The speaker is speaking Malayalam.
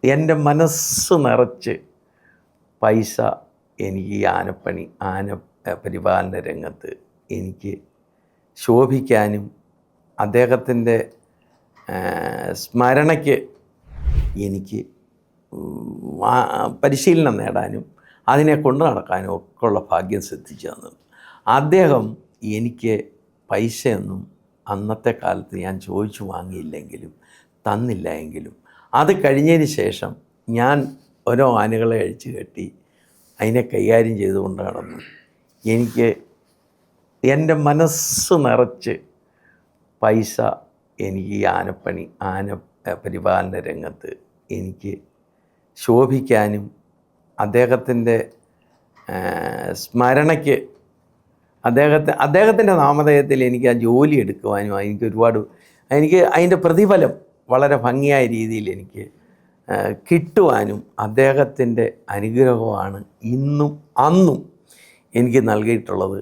എൻ്റെ മനസ്സ് നിറച്ച് പൈസ എനിക്ക് ഈ ആന പരിപാലന രംഗത്ത് എനിക്ക് ശോഭിക്കാനും അദ്ദേഹത്തിൻ്റെ സ്മരണയ്ക്ക് എനിക്ക് പരിശീലനം നേടാനും അതിനെ കൊണ്ടു നടക്കാനും ഒക്കെ ഉള്ള ഭാഗ്യം സിദ്ധിച്ചു തന്നത്. അദ്ദേഹം എനിക്ക് പൈസയൊന്നും അന്നത്തെ കാലത്ത് ഞാൻ ചോദിച്ചു വാങ്ങിയില്ലെങ്കിലും തന്നില്ല എങ്കിലും അത് കഴിഞ്ഞതിന് ശേഷം ഞാൻ ഓരോ ആനകളെ അഴിച്ചു കെട്ടി അതിനെ കൈകാര്യം ചെയ്തുകൊണ്ട് നടന്നു. എനിക്ക് എൻ്റെ മനസ്സ് നിറച്ച് പൈസ എനിക്ക് ഈ ആന പരിപാലന രംഗത്ത് എനിക്ക് ശോഭിക്കാനും അദ്ദേഹത്തിൻ്റെ സ്മരണയ്ക്ക് അദ്ദേഹത്തിൻ്റെ നാമധേയത്തിൽ എനിക്ക് ആ ജോലി എടുക്കുവാനും എനിക്ക് അതിൻ്റെ പ്രതിഫലം വളരെ ഭംഗിയായ രീതിയിൽ എനിക്ക് കിട്ടുവാനും അദ്ദേഹത്തിൻ്റെ അനുഗ്രഹമാണ് ഇന്നും അന്നും എനിക്ക് നൽകിയിട്ടുള്ളത്.